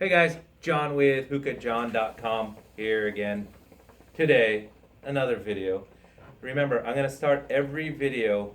Hey guys, John with HookahJohn.com here again. Today, another video. Remember, I'm going to start every video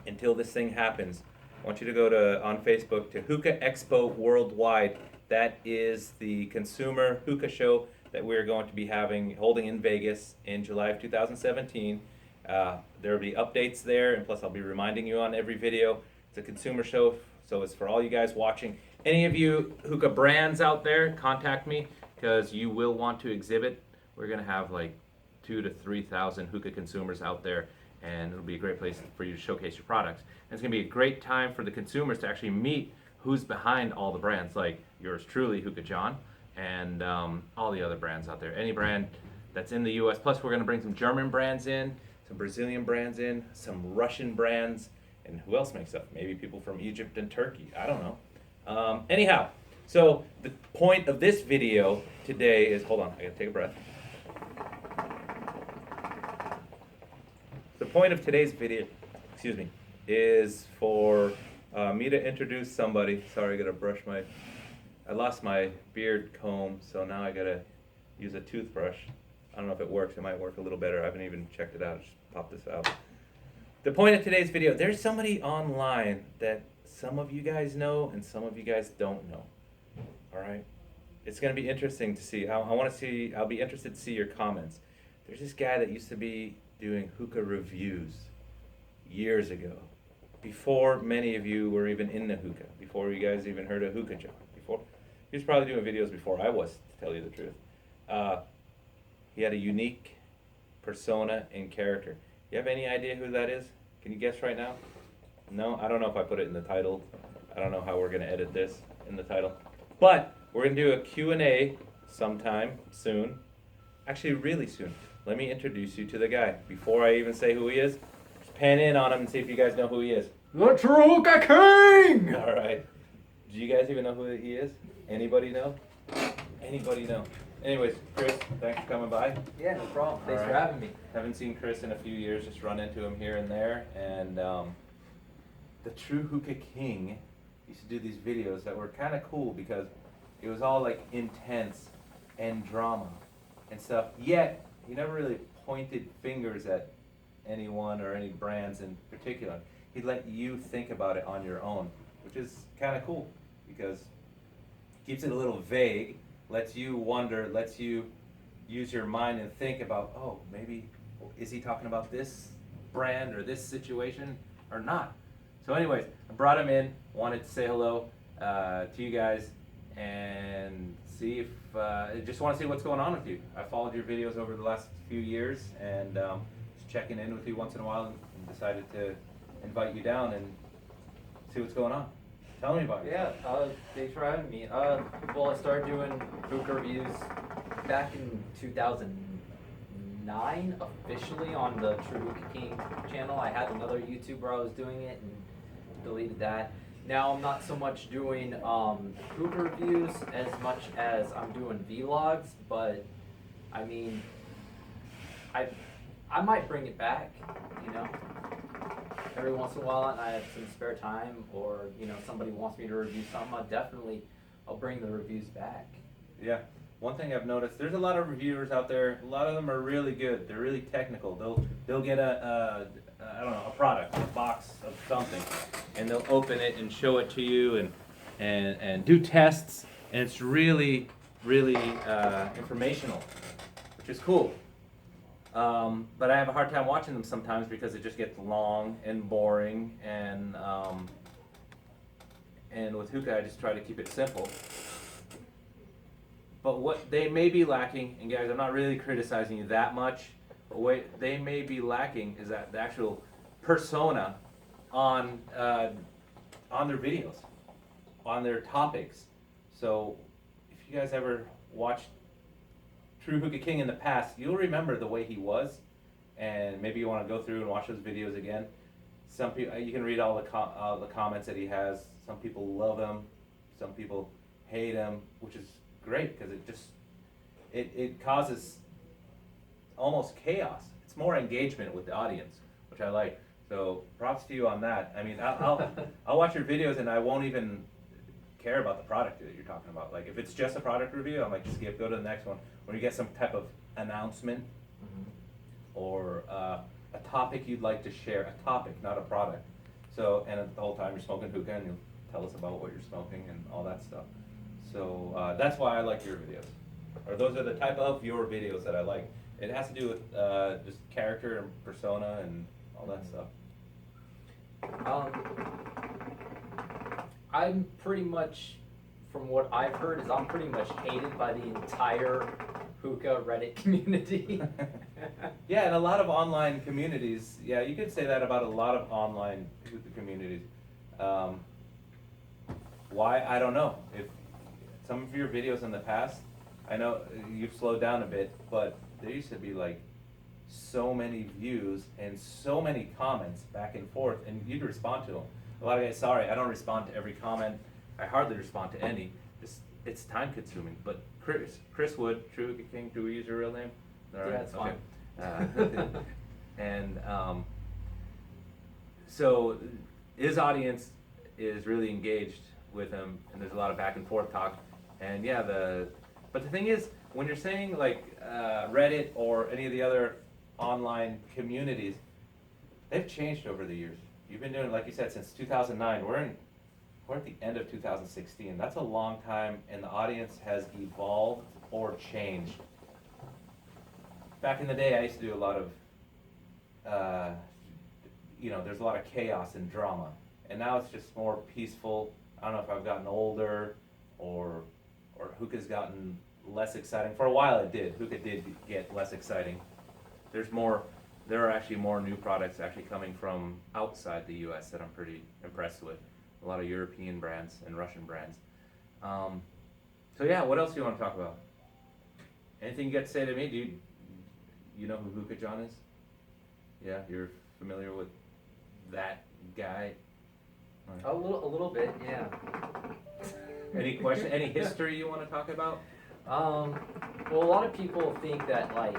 until this thing happens. I want you to go on Facebook to Hookah Expo Worldwide. That is the consumer hookah show that we're going to be holding in Vegas in July of 2017. There will be updates there, and plus I'll be reminding you on every video. It's a consumer show, so it's for all you guys watching. Any of you hookah brands out there, contact me because you will want to exhibit. We're going to have like 2,000 to 3,000 hookah consumers out there, and it'll be a great place for you to showcase your products. And it's going to be a great time for the consumers to actually meet who's behind all the brands, like yours truly, HookahJohn, and all the other brands out there. Any brand that's in the U.S. Plus, we're going to bring some German brands in, some Brazilian brands in, some Russian brands, and who else makes stuff? Maybe people from Egypt and Turkey. I don't know. Anyhow, so the point of this video today is, hold on, I gotta take a breath. The point of today's video, is for me to introduce somebody. Sorry, I gotta I lost my beard comb, so now I gotta use a toothbrush. I don't know if it works, it might work a little better. I haven't even checked it out, just pop this out. The point of today's video, there's somebody online that some of you guys know and some of you guys don't know. All right, it's going to be interesting to see. I'll be interested to see your comments. There's this guy that used to be doing hookah reviews years ago, before many of you were even in the hookah, before you guys even heard of HookahJohn. He was probably doing videos before I was, to tell you the truth. He had a unique persona and character. You have any idea who that is? Can you guess right now? No, I don't know if I put it in the title. I don't know how we're going to edit this in the title. But we're going to do a Q&A sometime soon. Actually, really soon. Let me introduce you to the guy. Before I even say who he is, just pan in on him and see if you guys know who he is. The Hookah King! All right. Do you guys even know who he is? Anybody know? Anybody know? Anyways, Chris, thanks for coming by. Yeah, no problem. Thanks for having me. Haven't seen Chris in a few years, just run into him here and there. And the true Hookah King used to do these videos that were kind of cool because it was all like intense and drama and stuff. Yet, he never really pointed fingers at anyone or any brands in particular. He'd let you think about it on your own, which is kind of cool because it keeps it a little vague, lets you wonder, lets you use your mind and think about, oh, maybe, is he talking about this brand or this situation or not? So anyways, I brought him in, wanted to say hello to you guys and see if, just want to see what's going on with you. I followed your videos over the last few years and just checking in with you once in a while and decided to invite you down and see what's going on. Tell me about it. Yeah, thanks for having me. Well, I started doing hookah reviews back in 2009, officially on the True Hookah King channel. I had another YouTube where I was doing it and deleted that. Now I'm not so much doing hookah reviews as much as I'm doing vlogs, but I mean, I might bring it back, you know. Every once in a while, and I have some spare time, or you know, somebody wants me to review something, I'll bring the reviews back. Yeah. One thing I've noticed, there's a lot of reviewers out there. A lot of them are really good. They're really technical. They'll get a product, a box of something, and they'll open it and show it to you and do tests, and it's really informational, which is cool. But I have a hard time watching them sometimes because it just gets long and boring, and with hookah I just try to keep it simple. But what they may be lacking, and guys, I'm not really criticizing you that much, but what they may be lacking is that the actual persona on their videos, on their topics. So if you guys ever watched True Hookah King in the past, you'll remember the way he was, and maybe you want to go through and watch those videos again. Some people, you can read all the comments that he has. Some people love him, some people hate him, which is great because it causes almost chaos. It's more engagement with the audience, which I like. So props to you on that. I mean, I'll watch your videos and I won't even care about the product that you're talking about. Like if it's just a product review, I'm like, skip, go to the next one. When you get some type of announcement or a topic you'd like to share, a topic, not a product. So, and the whole time you're smoking hookah and you'll tell us about what you're smoking and all that stuff. So that's why I like your videos. Or those are the type of your videos that I like. It has to do with just character and persona and all that stuff. I'm pretty much, from what I've heard, is I'm pretty much hated by the entire hookah Reddit community. Yeah, and a lot of online communities. Yeah, you could say that about a lot of online hookah communities. Why? I don't know. If some of your videos in the past, I know you've slowed down a bit, but there used to be like so many views and so many comments back and forth, and you'd respond to them. A lot of guys, sorry, I don't respond to every comment. I hardly respond to any. It's time consuming. But Chris Wood, True Hookah King, do we use your real name? All right, Yeah, it's fine. And so his audience is really engaged with him, and there's a lot of back and forth talk. And yeah, but the thing is, when you're saying like Reddit or any of the other online communities, they've changed over the years. You've been doing, like you said, since 2009. We're at the end of 2016. That's a long time, and the audience has evolved or changed. Back in the day, I used to do a lot of, there's a lot of chaos and drama, and now it's just more peaceful. I don't know if I've gotten older, or hookah's gotten less exciting. For a while, it did. Hookah did get less exciting. There are actually more new products actually coming from outside the U.S. that I'm pretty impressed with. A lot of European brands and Russian brands. So yeah, what else do you want to talk about? Anything you got to say to me? Do you know who HookahJohn is? Yeah, you're familiar with that guy? A little bit, yeah. Any question? Any history you want to talk about? Well, a lot of people think that like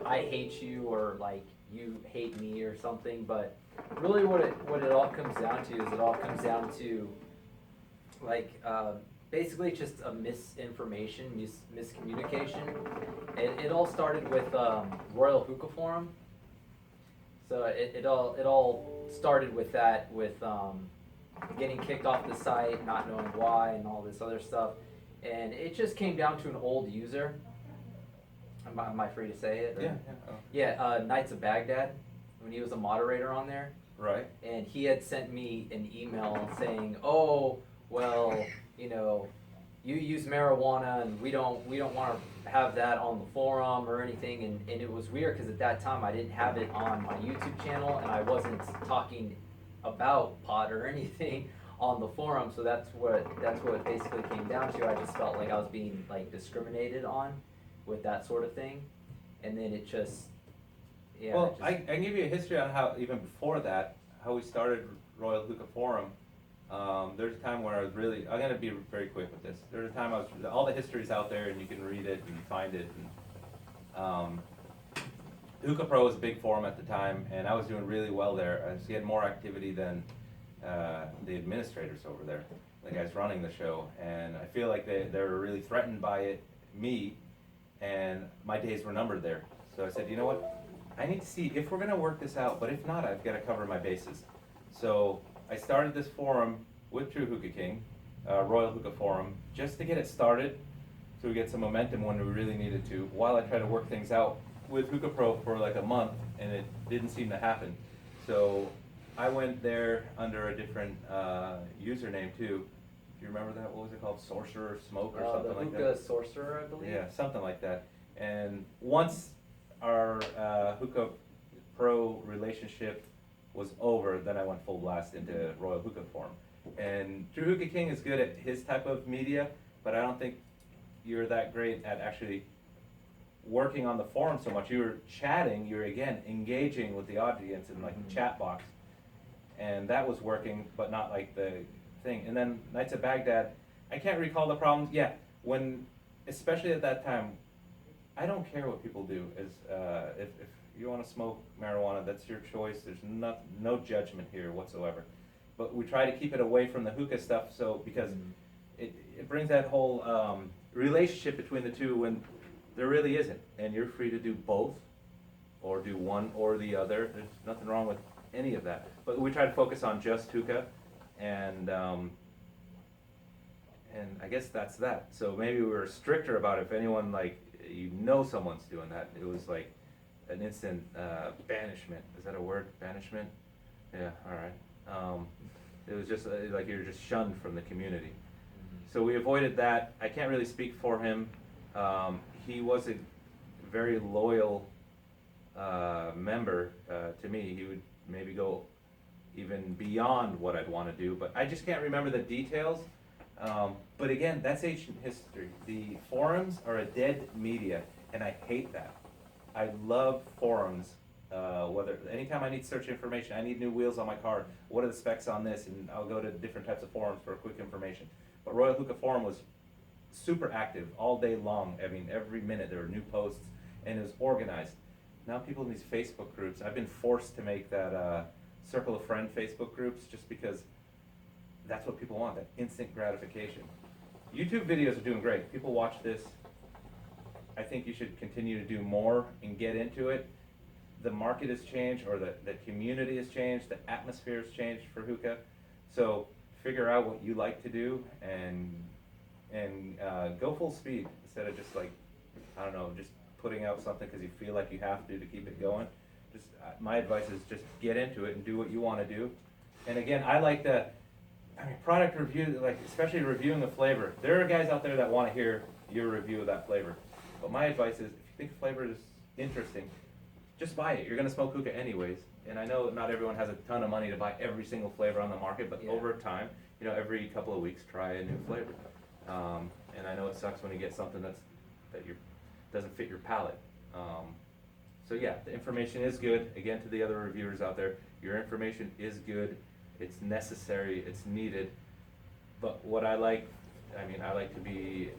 I hate you or like you hate me or something, but really what it all comes down to is it all comes down to like basically just a misinformation, miscommunication. It all started with Royal Hookah Forum. So it all started with that, with getting kicked off the site, not knowing why, and all this other stuff. And it just came down to an old user. Am I free to say it? Or? Yeah. Yeah, Knights of Baghdad, when he was a moderator on there. Right. And he had sent me an email saying, "Oh, well, you use marijuana, and we don't want to have that on the forum or anything." And it was weird because at that time I didn't have it on my YouTube channel, and I wasn't talking about pot or anything on the forum. So that's what it basically came down to. I just felt like I was being like discriminated on with that sort of thing, and then it just, yeah. Well, I can give you a history on how, even before that, how we started Royal Hookah Forum. There's a time where I was really, I'm going to be very quick with this. There's a time all the history's out there and you can read it and find it. And, Hookah Pro was a big forum at the time, and I was doing really well there. We had more activity than the administrators over there, the guys running the show. And I feel like they were really threatened by me, and my days were numbered there. So I said, you know what? I need to see if we're going to work this out, but if not, I've got to cover my bases. So I started this forum with True Hookah King, Royal Hookah Forum, just to get it started, so we get some momentum when we really needed to, while I try to work things out with Hookah Pro for like a month, and it didn't seem to happen. So I went there under a different username too. Do you remember that? What was it called? Sorcerer Smoke or something like that? The Hookah Sorcerer, I believe. Yeah, something like that. And once our Hookah Pro relationship was over, then I went full blast into Royal Hookah Forum. And True Hookah King is good at his type of media, but I don't think you're that great at actually working on the forum so much. You're chatting, you're again engaging with the audience in like the chat box, and that was working, but not like the thing. And then Knights of Baghdad, I can't recall the problems. Yeah, especially at that time, I don't care what people do. If you want to smoke marijuana, that's your choice. There's no judgment here whatsoever. But we try to keep it away from the hookah stuff, so because it brings that whole relationship between the two when there really isn't, and you're free to do both, or do one or the other. There's nothing wrong with any of that. But we try to focus on just hookah, and I guess that's that. So maybe we were stricter about it. If anyone, like, someone's doing that, it was like an instant banishment. Is that a word? Banishment? Yeah, all right. It was just like you're just shunned from the community. So we avoided that. I can't really speak for him. He was a very loyal member to me. He would maybe go even beyond what I'd want to do, but I just can't remember the details. But again, that's ancient history. The forums are a dead media, and I hate that. I love forums. Anytime I need search information, I need new wheels on my car, what are the specs on this, and I'll go to different types of forums for quick information. But Royal Hookah Forum was super active all day long. I mean, every minute there were new posts, and it was organized. Now people in these Facebook groups, I've been forced to make that Circle of Friend Facebook groups just because that's what people want, that instant gratification. YouTube videos are doing great. People watch this. I think you should continue to do more and get into it. The market has changed, or the community has changed, the atmosphere has changed for hookah. So figure out what you like to do and go full speed instead of just, like, I don't know, just putting out something because you feel like you have to keep it going. Just my advice is just get into it and do what you want to do. And again, I like product review, like especially reviewing a flavor. There are guys out there that want to hear your review of that flavor. But my advice is, if you think a flavor is interesting, just buy it. You're going to smoke hookah anyways. And I know not everyone has a ton of money to buy every single flavor on the market, but over time, every couple of weeks, try a new flavor. And I know it sucks when you get something that doesn't fit your palate. So yeah, the information is good. Again, to the other reviewers out there, your information is good. It's necessary. It's needed. But what I like to be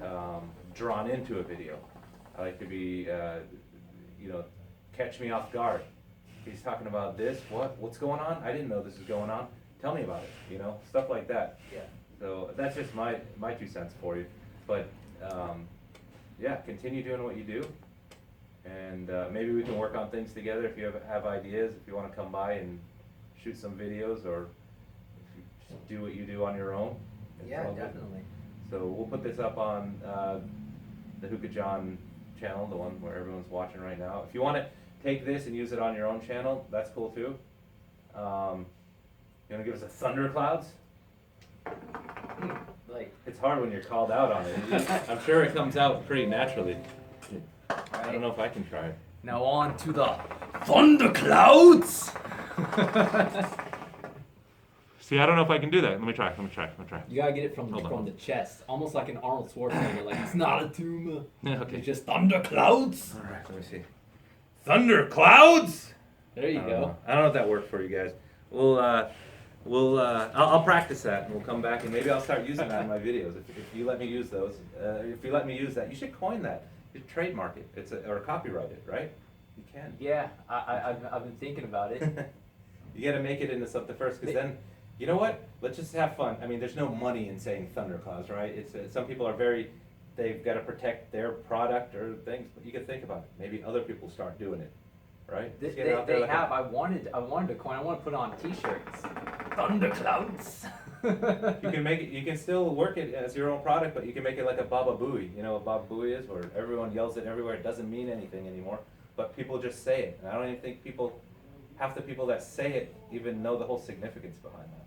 drawn into a video. I like to be, catch me off guard. He's talking about this. What's going on? I didn't know this was going on. Tell me about it. Stuff like that. Yeah. So that's just my 2 cents for you. But yeah, continue doing what you do, and maybe we can work on things together. If you have ideas, if you want to come by and shoot some videos, or if you just do what you do on your own. Yeah, definitely. So we'll put this up on the HookahJohn channel, the one where everyone's watching right now. If you want to take this and use it on your own channel, that's cool too. You want to give us a thunderclouds? It's hard when you're called out on it. I'm sure it comes out pretty naturally. I don't know if I can try it. Now on to the thunderclouds. See, I don't know if I can do that. Let me try. You gotta get it from the chest, almost like an Arnold Schwarzenegger. Like, it's not a tumor. Yeah, okay. It's just thunderclouds. All right, let me see. Thunderclouds. There you go. I don't know if that worked for you guys. I'll practice that, and we'll come back, and maybe I'll start using that in my videos if you let me use those. If you let me use that, you should coin that. You should trademark it. Or copyright it, right? You can. Yeah, I've been thinking about it. You got to make it into something first, because then, you know what? Let's just have fun. I mean, there's no money in saying thunderclouds, right? It's some people are they've got to protect their product or things, but you can think about it. Maybe other people start doing it, right? They have. I wanted to coin. I want to put on T-shirts. Thunderclouds. You can make it. You can still work it as your own product, but you can make it like a Baba Booey. You know what Baba Booey is, where everyone yells it everywhere. It doesn't mean anything anymore, but people just say it. And I don't even think half the people that say it even know the whole significance behind that.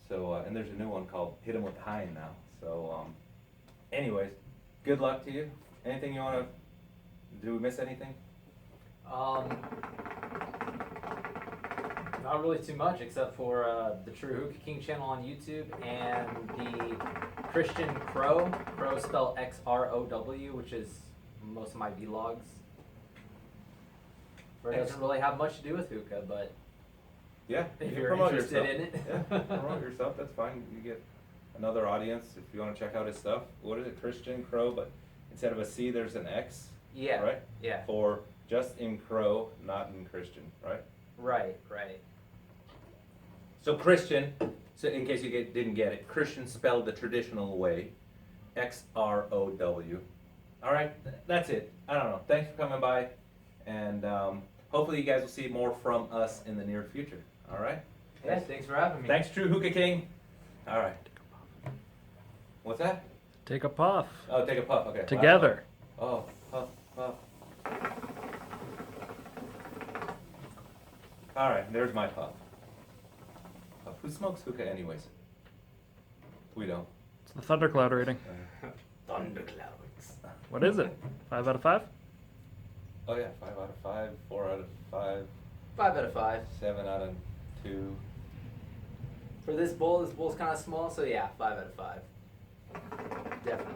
So, and there's a new one called Hit 'em with Hein now. So, anyways, good luck to you. Anything you want to? Do we miss anything? Not really too much, except for the True Hookah King channel on YouTube and the Christian Crow spelled XROW, which is most of my vlogs. Where it doesn't really have much to do with hookah, but yeah, if you're interested in it. Yeah, promote yourself, that's fine. You get another audience if you want to check out his stuff. What is it, Christian Crow, but instead of a C, there's an X, Yeah. right? Yeah. For just in Crow, not in Christian, right? Right. So Christian, so in case you didn't get it, Christian spelled the traditional way, XROW. All right, that's it. I don't know. Thanks for coming by, and hopefully you guys will see more from us in the near future. All right. Hey, thanks for having me. Thanks, True Hookah King. All right. What's that? Take a puff. Oh, take a puff. Okay. Together. Oh, puff, puff. All right, there's my puff. Who smokes hookah anyways? We don't. It's the thundercloud rating. Thunderclouds. What is it? 5 out of 5? Oh yeah, 5 out of 5, 4 out of 5, 5 out of 5. 7 out of 2. For this bowl's kind of small, so yeah, 5 out of 5. Definitely.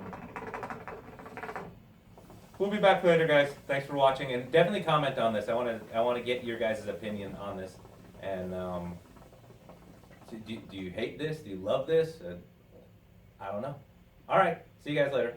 We'll be back later, guys. Thanks for watching, and definitely comment on this. I want to get your guys' opinion on this. And do you hate this? Do you love this? I don't know. All right. See you guys later.